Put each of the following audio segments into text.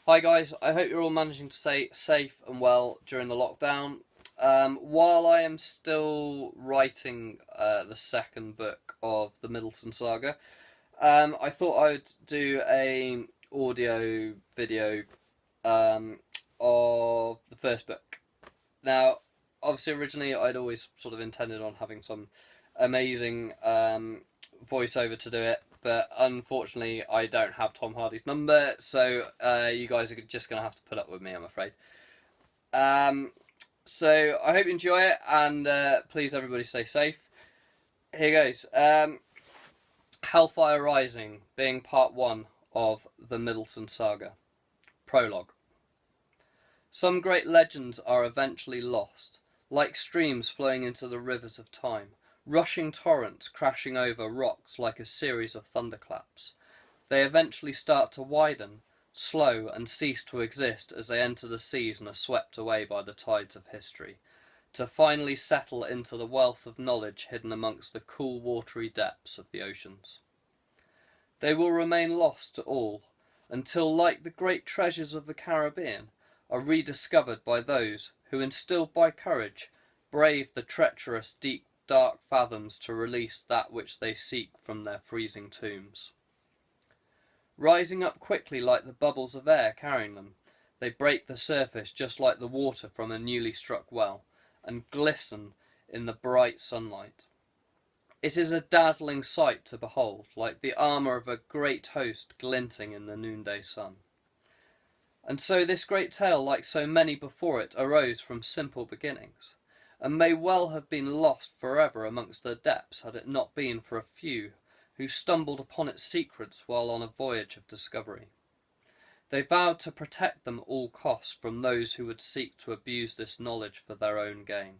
Hi guys, I hope you're all managing to stay safe and well during the lockdown. While I am still writing the second book of the Middleton Saga, I thought I would do a audio video of the first book. Now, obviously originally I'd always sort of intended on having some amazing voiceover to do it, but unfortunately I don't have Tom Hardy's number, so you guys are just going to have to put up with me, I'm afraid. So I hope you enjoy it, and please everybody stay safe. Here goes. Hellfire Rising, being part 1 of the Middleton Saga. Prologue. Some great legends are eventually lost, like streams flowing into the rivers of time, rushing torrents crashing over rocks like a series of thunderclaps. They eventually start to widen, slow, and cease to exist as they enter the seas and are swept away by the tides of history, to finally settle into the wealth of knowledge hidden amongst the cool watery depths of the oceans. They will remain lost to all, until, like the great treasures of the Caribbean, are rediscovered by those who, instilled by courage, brave the treacherous deep dark fathoms to release that which they seek from their freezing tombs. Rising up quickly like the bubbles of air carrying them, they break the surface just like the water from a newly struck well, and glisten in the bright sunlight. It is a dazzling sight to behold, like the armour of a great host glinting in the noonday sun. And so this great tale, like so many before it, arose from simple beginnings, and may well have been lost forever amongst the depths had it not been for a few who stumbled upon its secrets while on a voyage of discovery. They vowed to protect them at all costs from those who would seek to abuse this knowledge for their own gain.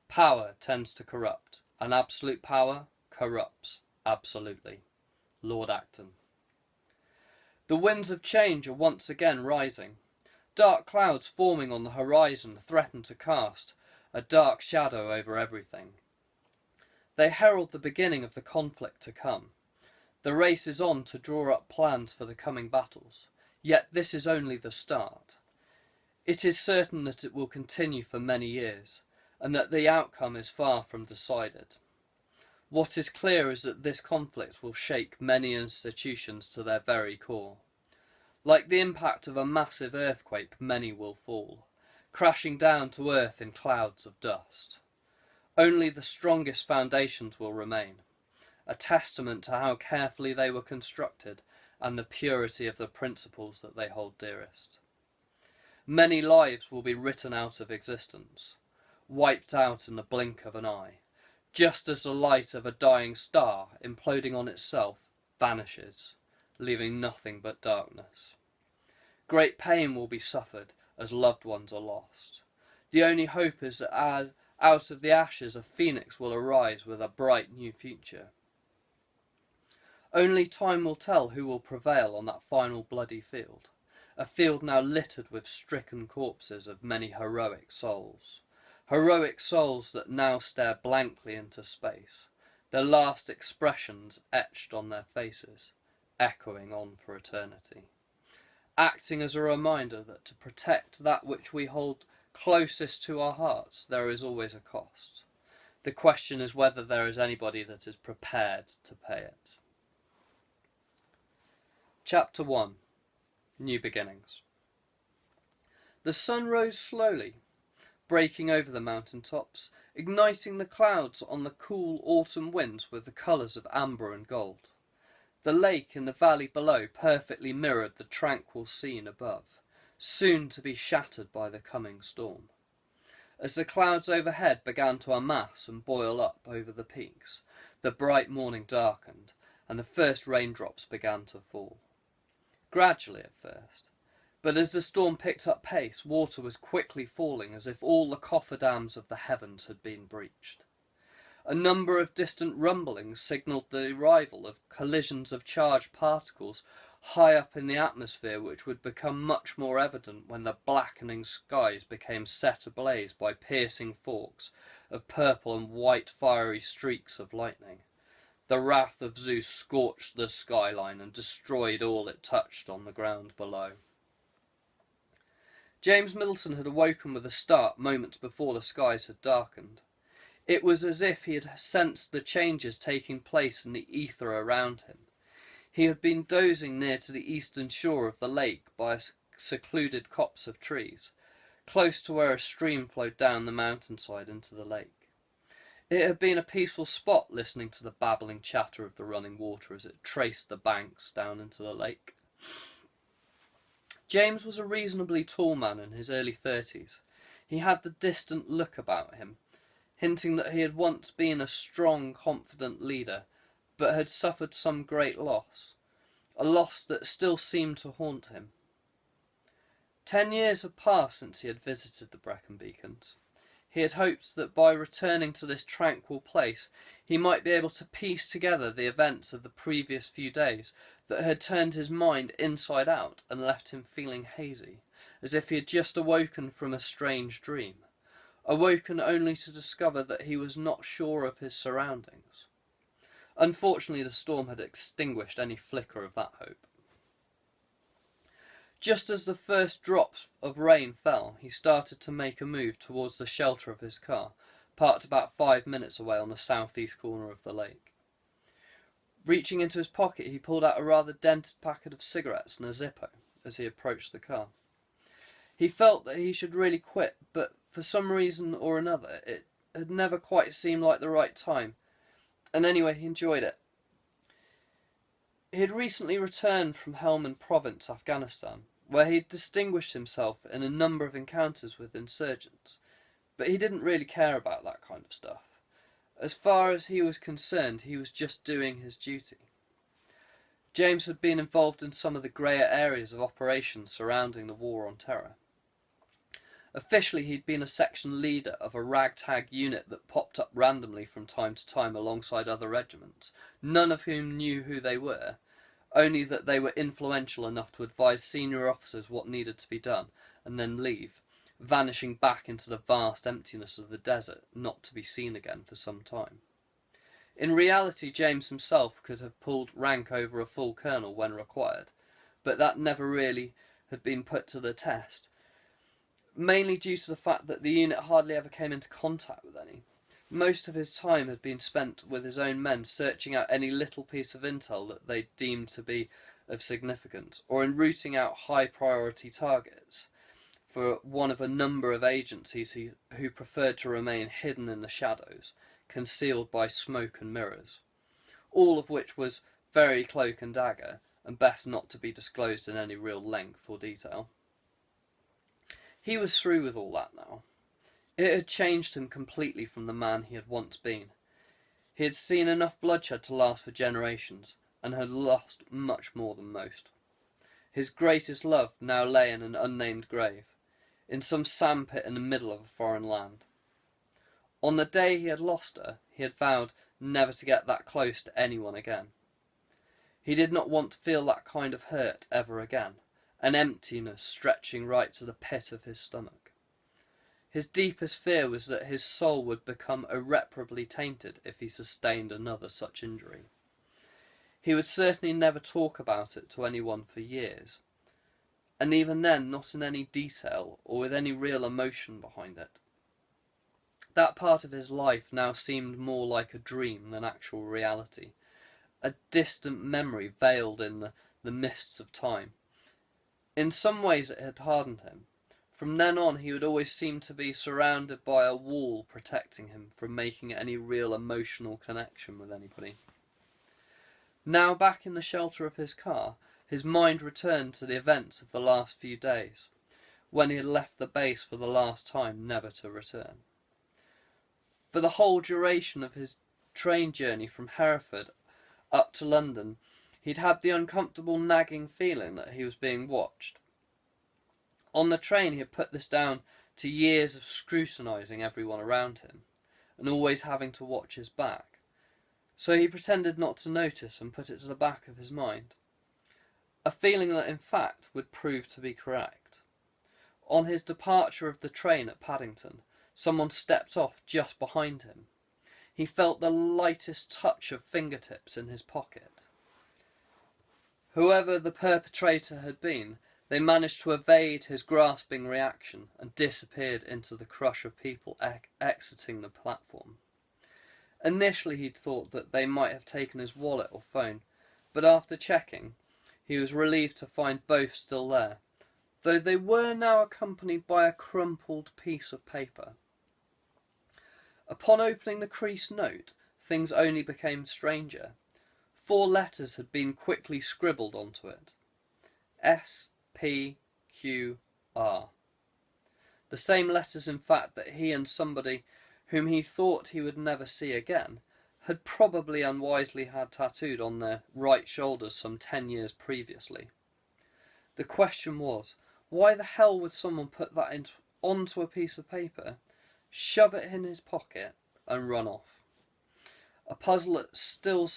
Power tends to corrupt, and absolute power corrupts absolutely. Lord Acton. The winds of change are once again rising. Dark clouds forming on the horizon threaten to cast a dark shadow over everything. They herald the beginning of the conflict to come. The race is on to draw up plans for the coming battles, yet this is only the start. It is certain that it will continue for many years, and that the outcome is far from decided. What is clear is that this conflict will shake many institutions to their very core. Like the impact of a massive earthquake, many will fall, crashing down to earth in clouds of dust. Only the strongest foundations will remain, a testament to how carefully they were constructed and the purity of the principles that they hold dearest. Many lives will be written out of existence, wiped out in the blink of an eye, just as the light of a dying star, imploding on itself, vanishes, leaving nothing but darkness. Great pain will be suffered as loved ones are lost. The only hope is that out of the ashes a phoenix will arise with a bright new future. Only time will tell who will prevail on that final bloody field, a field now littered with stricken corpses of many heroic souls that now stare blankly into space, their last expressions etched on their faces, echoing on for eternity, acting as a reminder that to protect that which we hold closest to our hearts there is always a cost. The question is whether there is anybody that is prepared to pay it. Chapter 1. New Beginnings. The sun rose slowly, breaking over the mountain tops, igniting the clouds on the cool autumn winds with the colours of amber and gold. The lake in the valley below perfectly mirrored the tranquil scene above, soon to be shattered by the coming storm. As the clouds overhead began to amass and boil up over the peaks, the bright morning darkened, and the first raindrops began to fall. Gradually at first, but as the storm picked up pace, water was quickly falling as if all the cofferdams of the heavens had been breached. A number of distant rumblings signalled the arrival of collisions of charged particles high up in the atmosphere, which would become much more evident when the blackening skies became set ablaze by piercing forks of purple and white fiery streaks of lightning. The wrath of Zeus scorched the skyline and destroyed all it touched on the ground below. James Middleton had awoken with a start moments before the skies had darkened. It was as if he had sensed the changes taking place in the ether around him. He had been dozing near to the eastern shore of the lake by a secluded copse of trees, close to where a stream flowed down the mountainside into the lake. It had been a peaceful spot, listening to the babbling chatter of the running water as it traced the banks down into the lake. James was a reasonably tall man in his early 30s. He had the distant look about him, hinting that he had once been a strong, confident leader, but had suffered some great loss, a loss that still seemed to haunt him. 10 years had passed since he had visited the Brecon Beacons. He had hoped that by returning to this tranquil place he might be able to piece together the events of the previous few days that had turned his mind inside out and left him feeling hazy, as if he had just awoken from a strange dream, awoken only to discover that he was not sure of his surroundings. Unfortunately, the storm had extinguished any flicker of that hope. Just as the first drops of rain fell, he started to make a move towards the shelter of his car, parked about 5 minutes away on the southeast corner of the lake. Reaching into his pocket, he pulled out a rather dented packet of cigarettes and a Zippo as he approached the car. He felt that he should really quit, but for some reason or another, it had never quite seemed like the right time, and anyway, he enjoyed it. He had recently returned from Helmand Province, Afghanistan, where he had distinguished himself in a number of encounters with insurgents, but he didn't really care about that kind of stuff. As far as he was concerned, he was just doing his duty. James had been involved in some of the greyer areas of operations surrounding the War on Terror. Officially, he'd been a section leader of a ragtag unit that popped up randomly from time to time alongside other regiments, none of whom knew who they were, only that they were influential enough to advise senior officers what needed to be done, and then leave, vanishing back into the vast emptiness of the desert, not to be seen again for some time. In reality, James himself could have pulled rank over a full colonel when required, but that never really had been put to the test, mainly due to the fact that the unit hardly ever came into contact with any. Most of his time had been spent with his own men searching out any little piece of intel that they deemed to be of significance, or in rooting out high-priority targets for one of a number of agencies who preferred to remain hidden in the shadows, concealed by smoke and mirrors, all of which was very cloak and dagger, and best not to be disclosed in any real length or detail. He was through with all that now. It had changed him completely from the man he had once been. He had seen enough bloodshed to last for generations, and had lost much more than most. His greatest love now lay in an unnamed grave, in some sandpit in the middle of a foreign land. On the day he had lost her, he had vowed never to get that close to anyone again. He did not want to feel that kind of hurt ever again, an emptiness stretching right to the pit of his stomach. His deepest fear was that his soul would become irreparably tainted if he sustained another such injury. He would certainly never talk about it to anyone for years, and even then not in any detail or with any real emotion behind it. That part of his life now seemed more like a dream than actual reality, a distant memory veiled in the mists of time. In some ways it had hardened him. From then on he would always seem to be surrounded by a wall protecting him from making any real emotional connection with anybody. Now back in the shelter of his car, his mind returned to the events of the last few days, when he had left the base for the last time, never to return. For the whole duration of his train journey from Hereford up to London, he'd had the uncomfortable nagging feeling that he was being watched. On the train he had put this down to years of scrutinising everyone around him, and always having to watch his back. So he pretended not to notice and put it to the back of his mind. A feeling that in fact would prove to be correct. On his departure of the train at Paddington, someone stepped off just behind him. he felt the lightest touch of fingertips in his pocket. Whoever the perpetrator had been, they managed to evade his grasping reaction and disappeared into the crush of people exiting the platform. Initially he'd thought that they might have taken his wallet or phone, but after checking, he was relieved to find both still there, though they were now accompanied by a crumpled piece of paper. Upon opening the creased note, things only became stranger. 4 letters had been quickly scribbled onto it. S-P-Q-R. The same letters, in fact, that he and somebody whom he thought he would never see again had probably unwisely had tattooed on their right shoulders some 10 years previously. The question was, why the hell would someone put that onto a piece of paper, shove it in his pocket, and run off? A puzzle that still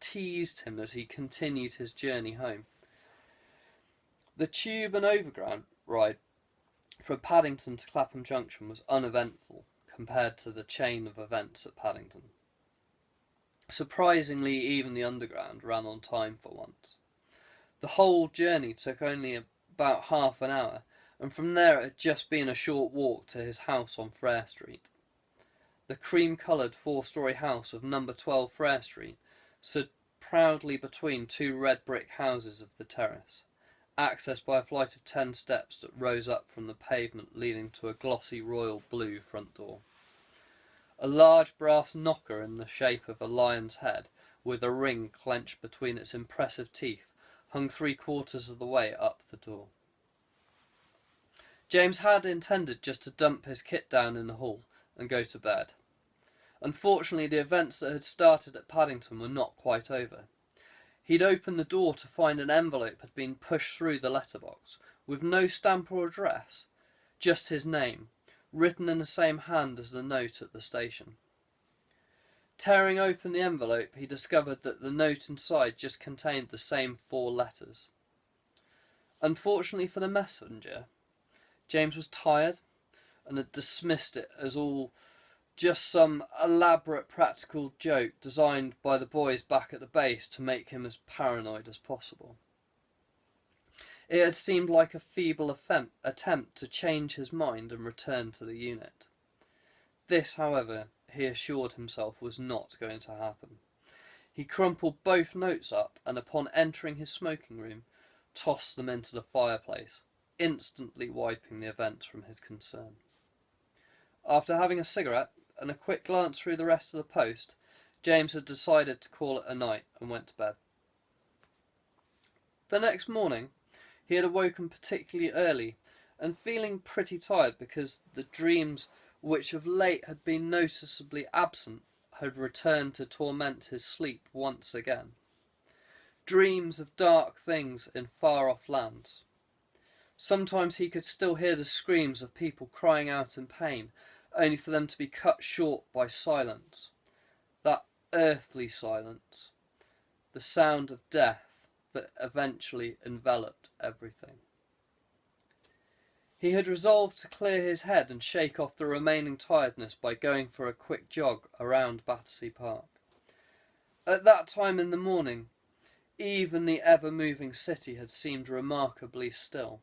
teased him as he continued his journey home. The tube and overground ride from Paddington to Clapham Junction was uneventful compared to the chain of events at Paddington. Surprisingly, even the underground ran on time for once. The whole journey took only about half an hour, and from there it had just been a short walk to his house on Frere Street. The cream-coloured 4-storey house of number 12 Frere Street stood proudly between 2 red brick houses of the terrace, accessed by a flight of 10 steps that rose up from the pavement leading to a glossy royal blue front door. A large brass knocker in the shape of a lion's head, with a ring clenched between its impressive teeth, hung 3/4 of the way up the door. James had intended just to dump his kit down in the hall and go to bed. Unfortunately, the events that had started at Paddington were not quite over. He'd opened the door to find an envelope had been pushed through the letterbox, with no stamp or address, just his name, written in the same hand as the note at the station. Tearing open the envelope, he discovered that the note inside just contained the same 4 letters. Unfortunately for the messenger, James was tired and had dismissed it as all just some elaborate practical joke designed by the boys back at the base to make him as paranoid as possible. It had seemed like a feeble attempt to change his mind and return to the unit. This, however, he assured himself was not going to happen. He crumpled both notes up and, upon entering his smoking room, tossed them into the fireplace, instantly wiping the events from his concern. After having a cigarette and a quick glance through the rest of the post, James had decided to call it a night and went to bed. The next morning, he had awoken particularly early and feeling pretty tired because the dreams which of late had been noticeably absent had returned to torment his sleep once again. Dreams of dark things in far-off lands. Sometimes he could still hear the screams of people crying out in pain, only for them to be cut short by silence. That earthly silence. The sound of death that eventually enveloped everything. He had resolved to clear his head and shake off the remaining tiredness by going for a quick jog around Battersea Park. At that time in the morning, even the ever-moving city had seemed remarkably still.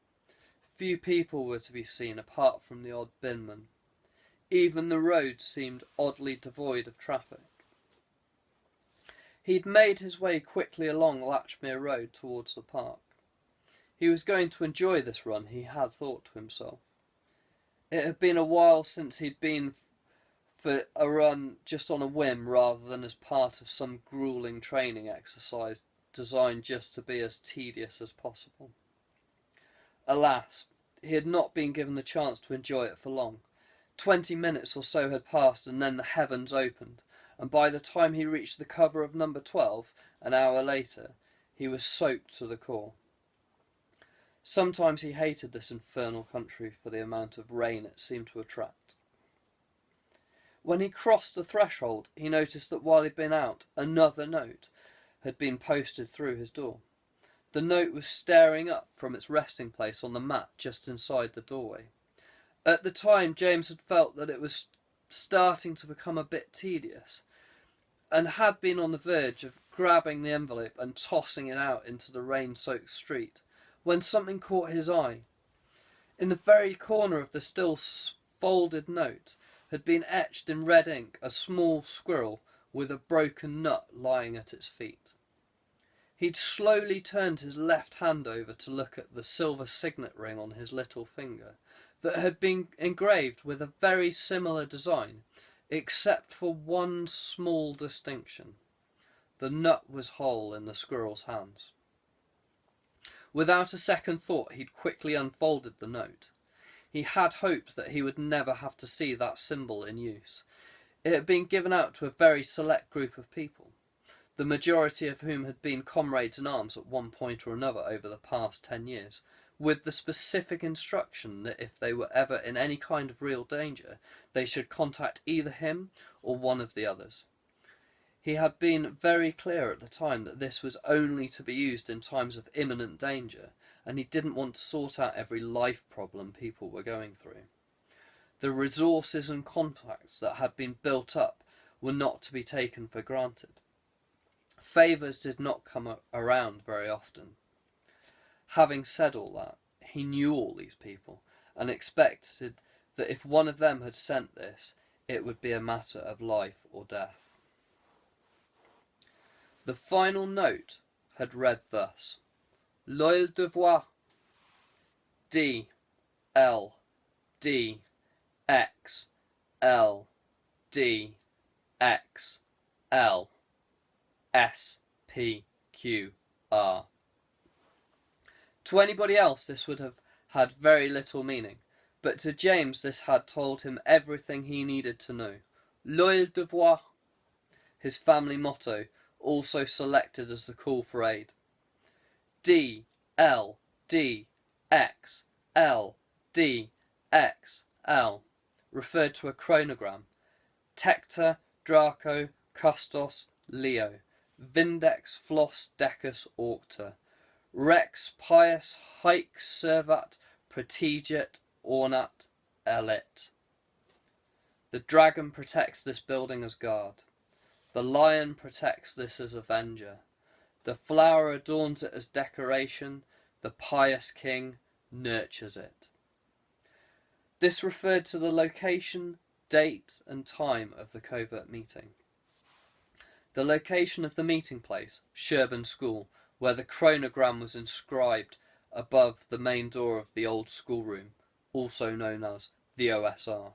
Few people were to be seen apart from the odd binman. Even the roads seemed oddly devoid of traffic. He'd made his way quickly along Latchmere Road towards the park. He was going to enjoy this run, he had thought to himself. It had been a while since he'd been for a run just on a whim rather than as part of some gruelling training exercise designed just to be as tedious as possible. Alas, he had not been given the chance to enjoy it for long. 20 minutes or so had passed and then the heavens opened, and by the time he reached the cover of number 12, an hour later, he was soaked to the core. Sometimes he hated this infernal country for the amount of rain it seemed to attract. When he crossed the threshold, he noticed that while he'd been out, another note had been posted through his door. The note was staring up from its resting place on the mat just inside the doorway. At the time, James had felt that it was starting to become a bit tedious, and had been on the verge of grabbing the envelope and tossing it out into the rain-soaked street, when something caught his eye. In the very corner of the still folded note had been etched in red ink a small squirrel with a broken nut lying at its feet. He'd slowly turned his left hand over to look at the silver signet ring on his little finger that had been engraved with a very similar design, except for one small distinction. The nut was whole in the squirrel's hands. Without a second thought, he'd quickly unfolded the note. He had hoped that he would never have to see that symbol in use. It had been given out to a very select group of people, the majority of whom had been comrades in arms at one point or another over the past 10 years, with the specific instruction that if they were ever in any kind of real danger, they should contact either him or one of the others. He had been very clear at the time that this was only to be used in times of imminent danger, and he didn't want to sort out every life problem people were going through. The resources and contacts that had been built up were not to be taken for granted. Favours did not come around very often. Having said all that, he knew all these people, and expected that if one of them had sent this, it would be a matter of life or death. The final note had read thus: Loyal devoir, D, L, D, X, L, D, X, L, S, P, Q, R. To anybody else this would have had very little meaning, but to James this had told him everything he needed to know. Loyal devoir, his family motto, also selected as the call for aid. D, L, D, X, L, D, X, L, referred to a chronogram. Tecta, Draco, Custos, Leo, Vindex, Flos, Decus, Auctor, Rex, Pius, Haec, Servat, Proteget, Ornat, Elit. The dragon protects this building as guard. The lion protects this as avenger. The flower adorns it as decoration. The pious king nurtures it. This referred to the location, date, and time of the covert meeting. The location of the meeting place, Sherborne School, where the chronogram was inscribed above the main door of the old schoolroom, also known as the OSR.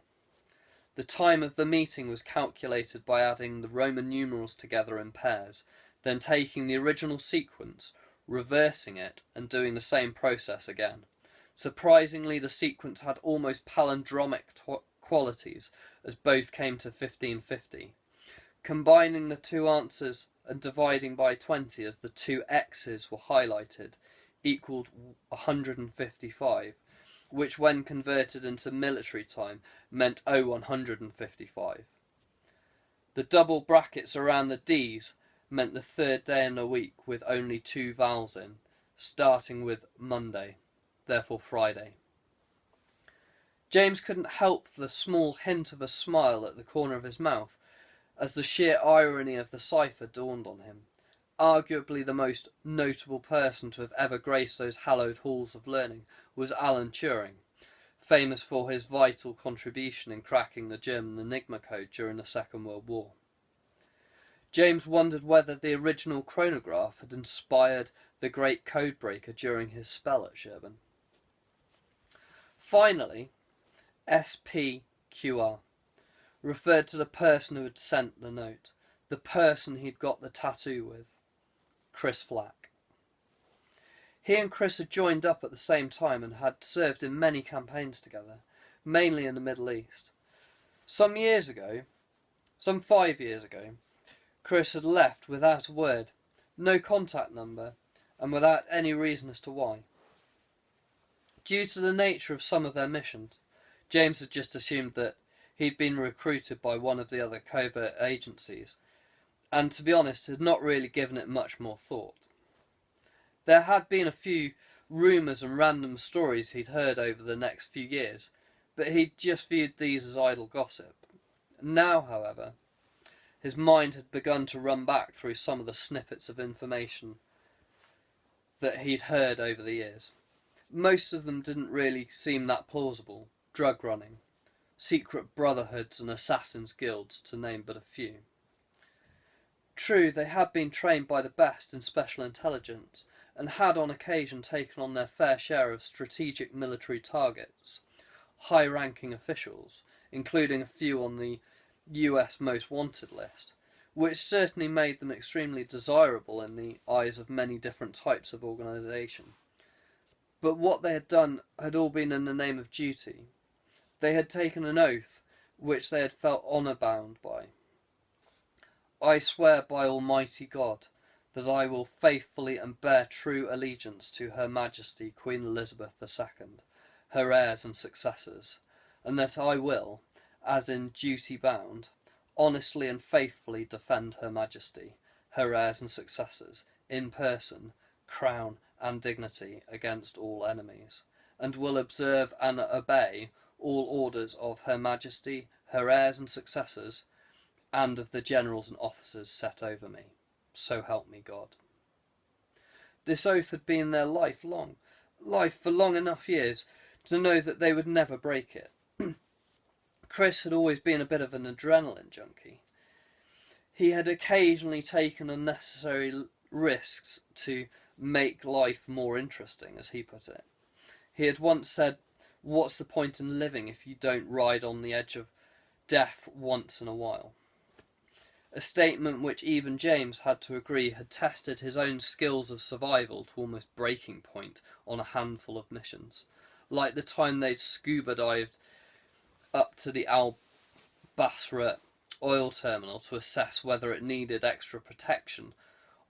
The time of the meeting was calculated by adding the Roman numerals together in pairs, then taking the original sequence, reversing it, and doing the same process again. Surprisingly, the sequence had almost palindromic qualities, as both came to 1550. Combining the two answers and dividing by 20 as the two X's were highlighted equaled 155, which when converted into military time meant 0155. The double brackets around the D's meant the third day in the week with only two vowels in, starting with Monday, therefore Friday. James couldn't help the small hint of a smile at the corner of his mouth as the sheer irony of the cipher dawned on him. Arguably the most notable person to have ever graced those hallowed halls of learning was Alan Turing, famous for his vital contribution in cracking the German Enigma code during the Second World War. James wondered whether the original chronograph had inspired the great codebreaker during his spell at Sherborne. Finally, SPQR referred to the person who had sent the note, the person he'd got the tattoo with, Chris Flack. He and Chris had joined up at the same time and had served in many campaigns together, mainly in the Middle East. Some 5 years ago, Chris had left without a word, no contact number, and without any reason as to why. Due to the nature of some of their missions, James had just assumed that he'd been recruited by one of the other covert agencies, and to be honest, had not really given it much more thought. There had been a few rumours and random stories he'd heard over the next few years, but he'd just viewed these as idle gossip, Now, however, his mind had begun to run back through some of the snippets of information that he'd heard over the years. Most of them didn't really seem that plausible. Drug running, secret brotherhoods and assassins' guilds, to name but a few. True, they had been trained by the best in special intelligence, and had on occasion taken on their fair share of strategic military targets, high-ranking officials, including a few on the US Most Wanted list, which certainly made them extremely desirable in the eyes of many different types of organisation. But what they had done had all been in the name of duty. They had taken an oath which they had felt honour-bound by. I swear by Almighty God that I will faithfully and bear true allegiance to Her Majesty Queen Elizabeth II, her heirs and successors, and that I will, as in duty bound, honestly and faithfully defend Her Majesty, her heirs and successors, in person, crown and dignity against all enemies, and will observe and obey all orders of Her Majesty, her heirs and successors, and of the generals and officers set over me. So help me God. This oath had been their life for long enough years to know that they would never break it. Chris had always been a bit of an adrenaline junkie. He had occasionally taken unnecessary risks to make life more interesting, as he put it. He had once said, "What's the point in living if you don't ride on the edge of death once in a while?" A statement which even James had to agree had tested his own skills of survival to almost breaking point on a handful of missions, like the time they'd scuba dived up to the Al Basra oil terminal to assess whether it needed extra protection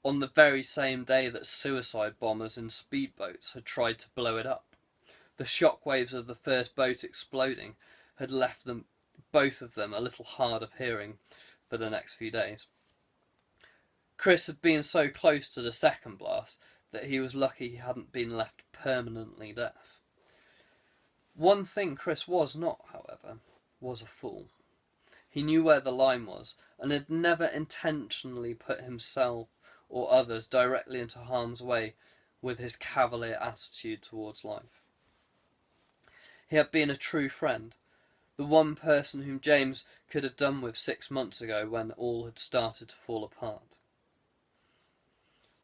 on the very same day that suicide bombers in speedboats had tried to blow it up. The shockwaves of the first boat exploding had left them, both of them, a little hard of hearing for the next few days. Chris had been so close to the second blast that he was lucky he hadn't been left permanently deaf. One thing Chris was not, however, was a fool. He knew where the line was, and had never intentionally put himself or others directly into harm's way with his cavalier attitude towards life. He had been a true friend, the one person whom James could have done with 6 months ago when all had started to fall apart.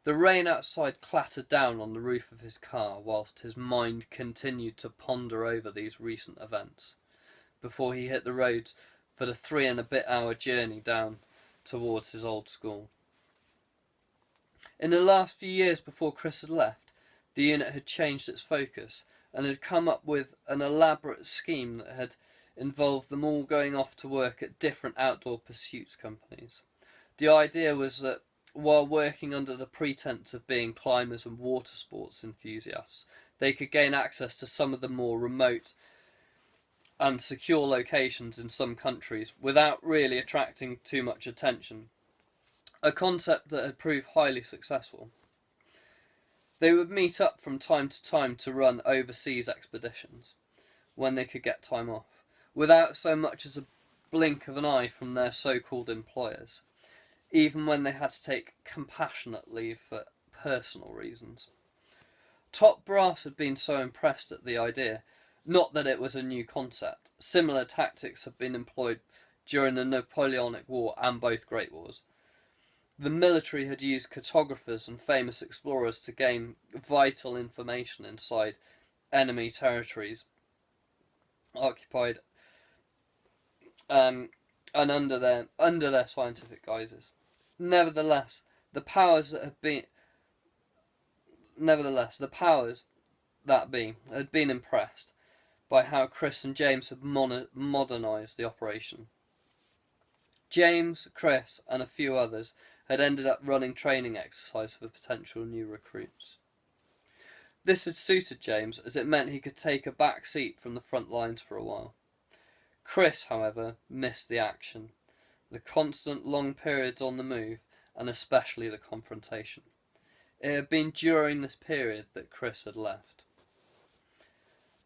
The rain outside clattered down on the roof of his car whilst his mind continued to ponder over these recent events, before he hit the roads for the 3-and-a-bit-hour journey down towards his old school. In the last few years before Chris had left, the unit had changed its focus and had come up with an elaborate scheme that had involved them all going off to work at different outdoor pursuits companies. The idea was that while working under the pretense of being climbers and water sports enthusiasts, they could gain access to some of the more remote and secure locations in some countries without really attracting too much attention, a concept that had proved highly successful. They would meet up from time to time to run overseas expeditions, when they could get time off, without so much as a blink of an eye from their so-called employers, even when they had to take compassionate leave for personal reasons. Top brass had been so impressed at the idea, not that it was a new concept. Similar tactics had been employed during the Napoleonic War and both Great Wars. The military had used cartographers and famous explorers to gain vital information inside enemy territories occupied and under their scientific guises. Nevertheless, the powers that be had been impressed by how Chris and James had modernised the operation. James, Chris, and a few others had ended up running training exercise for potential new recruits. This had suited James, as it meant he could take a back seat from the front lines for a while. Chris, however, missed the action, the constant long periods on the move, and especially the confrontation. It had been during this period that Chris had left.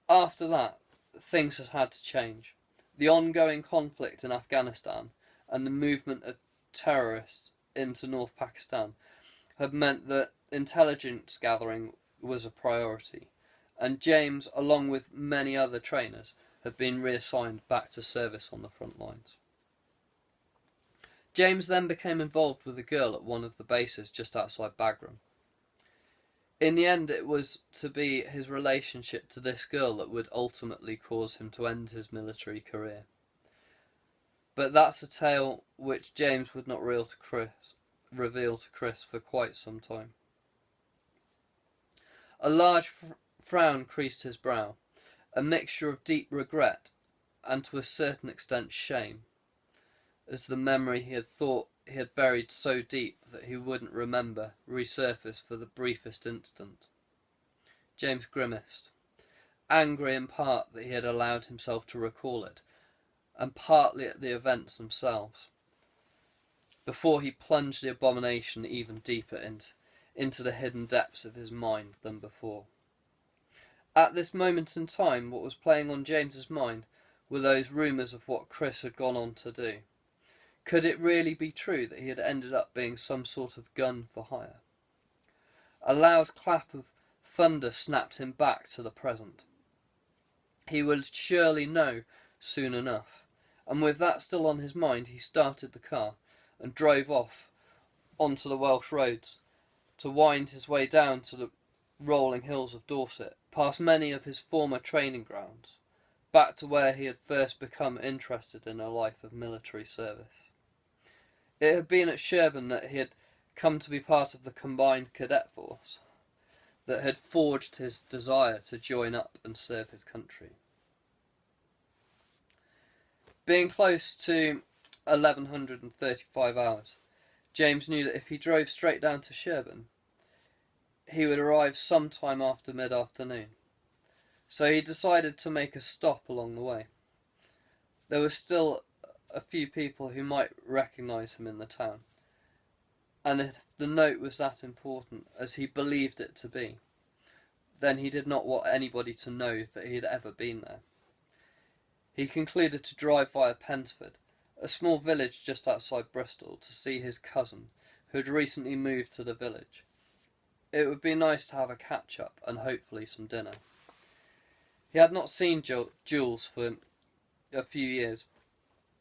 After that, things had had to change. The ongoing conflict in Afghanistan and the movement of terrorists into North Pakistan had meant that intelligence gathering was a priority, and James, along with many other trainers, had been reassigned back to service on the front lines. James then became involved with a girl at one of the bases just outside Bagram. In the end, it was to be his relationship to this girl that would ultimately cause him to end his military career. But that's a tale which James would not reveal to Chris for quite some time. A large frown creased his brow, a mixture of deep regret and to a certain extent shame, as the memory he had thought he had buried so deep that he wouldn't remember resurfaced for the briefest instant. James grimaced, angry in part that he had allowed himself to recall it, and partly at the events themselves, before he plunged the abomination even deeper into the hidden depths of his mind than before. At this moment in time, what was playing on James's mind were those rumours of what Chris had gone on to do. Could it really be true that he had ended up being some sort of gun for hire? A loud clap of thunder snapped him back to the present. He would surely know soon enough, and with that still on his mind, he started the car and drove off onto the Welsh roads to wind his way down to the rolling hills of Dorset, past many of his former training grounds, back to where he had first become interested in a life of military service. It had been at Sherborne that he had come to be part of the combined cadet force that had forged his desire to join up and serve his country. Being close to 1135 hours, James knew that if he drove straight down to Sherborne, he would arrive sometime after mid-afternoon. So he decided to make a stop along the way. There were still a few people who might recognise him in the town, and if the note was that important, as he believed it to be, then he did not want anybody to know that he had ever been there. He concluded to drive via Pensford, a small village just outside Bristol, to see his cousin, who had recently moved to the village. It would be nice to have a catch-up and hopefully some dinner. He had not seen Jules for a few years,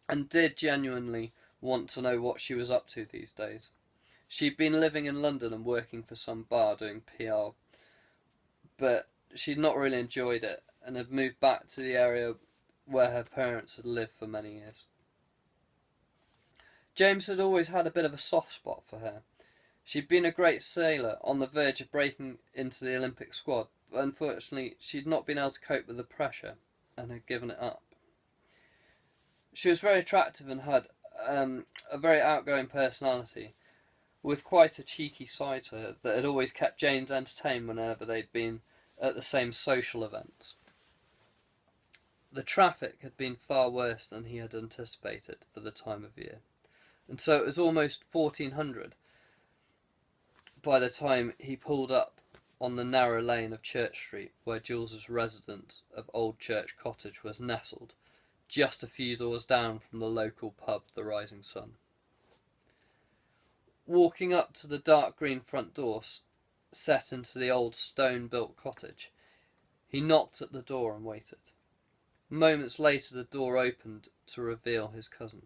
and did genuinely want to know what she was up to these days. She'd been living in London and working for some bar doing PR, but she'd not really enjoyed it, and had moved back to the area where her parents had lived for many years. James had always had a bit of a soft spot for her. She'd been a great sailor, on the verge of breaking into the Olympic squad, but unfortunately she'd not been able to cope with the pressure, and had given it up. She was very attractive and had a very outgoing personality, with quite a cheeky side to her that had always kept James entertained whenever they'd been at the same social events. The traffic had been far worse than he had anticipated for the time of year, and so it was almost 1400 by the time he pulled up on the narrow lane of Church Street where Jules's residence of Old Church Cottage was nestled, just a few doors down from the local pub, the Rising Sun. Walking up to the dark green front door set into the old stone-built cottage, he knocked at the door and waited. Moments later the door opened to reveal his cousin.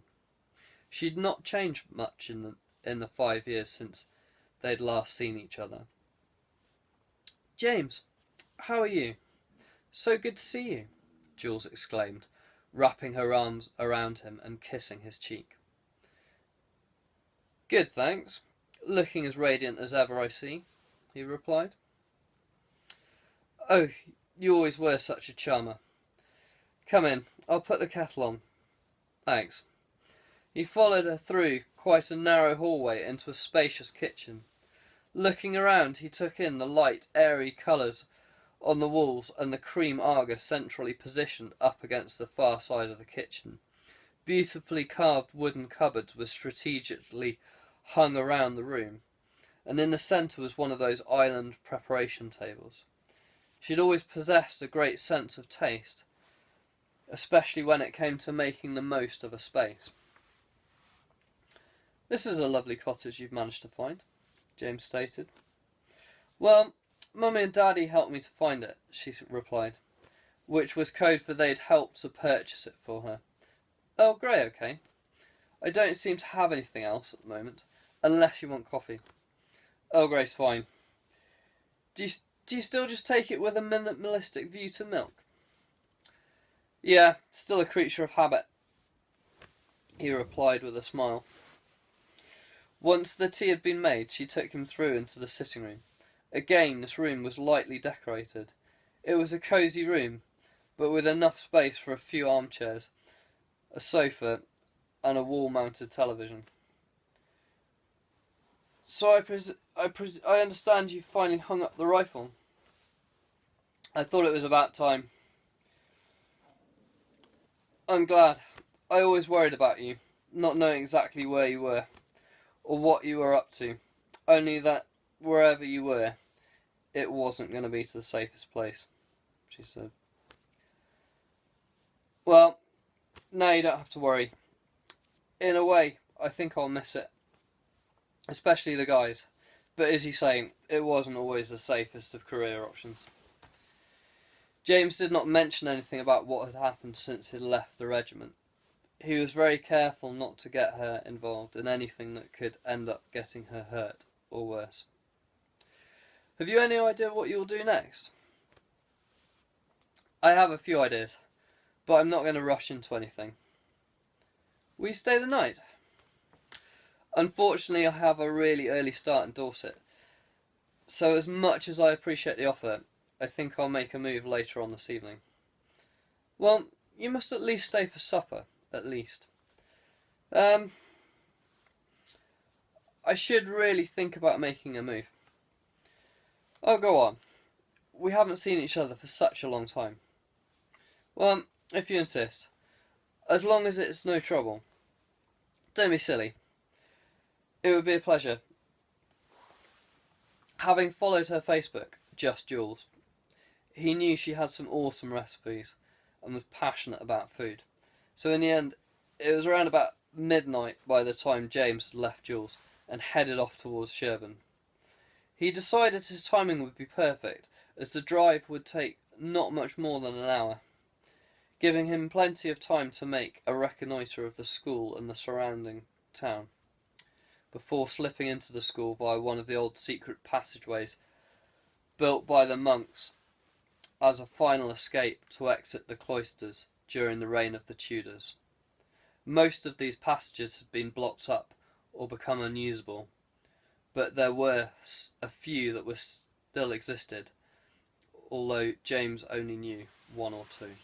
She'd not changed much in the 5 years since they'd last seen each other. "James, how are you? So good to see you," Jules exclaimed, wrapping her arms around him and kissing his cheek. "Good, thanks. Looking as radiant as ever, I see," he replied. "Oh, you always were such a charmer. Come in, I'll put the kettle on." "Thanks." He followed her through quite a narrow hallway into a spacious kitchen. Looking around, he took in the light, airy colours on the walls and the cream Arga centrally positioned up against the far side of the kitchen. Beautifully carved wooden cupboards were strategically hung around the room, and in the centre was one of those island preparation tables. She had always possessed a great sense of taste, especially when it came to making the most of a space. "This is a lovely cottage you've managed to find," James stated. "Well, Mummy and Daddy helped me to find it," she replied, which was code for they'd helped to purchase it for her. "Earl Grey, okay? I don't seem to have anything else at the moment, unless you want coffee." "Earl Grey's fine. Do you still just take it with a minimalistic view to milk?" "Yeah, still a creature of habit," he replied with a smile. Once the tea had been made, she took him through into the sitting room. Again, this room was lightly decorated. It was a cosy room, but with enough space for a few armchairs, a sofa, and a wall-mounted television. "So I understand you finally hung up the rifle." "I thought it was about time." "I'm glad. I always worried about you, not knowing exactly where you were, or what you were up to, only that wherever you were, it wasn't going to be to the safest place," she said. "Well, now you don't have to worry. In a way, I think I'll miss it. Especially the guys. But as you say, it wasn't always the safest of career options." James did not mention anything about what had happened since he'd left the regiment. He was very careful not to get her involved in anything that could end up getting her hurt, or worse. "Have you any idea what you'll do next?" "I have a few ideas, but I'm not going to rush into anything." "Will you stay the night?" "Unfortunately, I have a really early start in Dorset, so as much as I appreciate the offer, I think I'll make a move later on this evening." "Well, you must at least stay for supper, at least." I should really think about making a move." "Oh, go on. We haven't seen each other for such a long time." "Well, if you insist. As long as it's no trouble. Don't be silly. It would be a pleasure." Having followed her Facebook, Just Jules, he knew she had some awesome recipes and was passionate about food. So in the end, it was around about midnight by the time James had left Jules and headed off towards Sherburn. He decided his timing would be perfect, as the drive would take not much more than an hour, giving him plenty of time to make a reconnoitre of the school and the surrounding town, before slipping into the school via one of the old secret passageways built by the monks as a final escape to exit the cloisters during the reign of the Tudors. Most of these passages had been blocked up or become unusable, but there were a few that still existed, although James only knew one or two.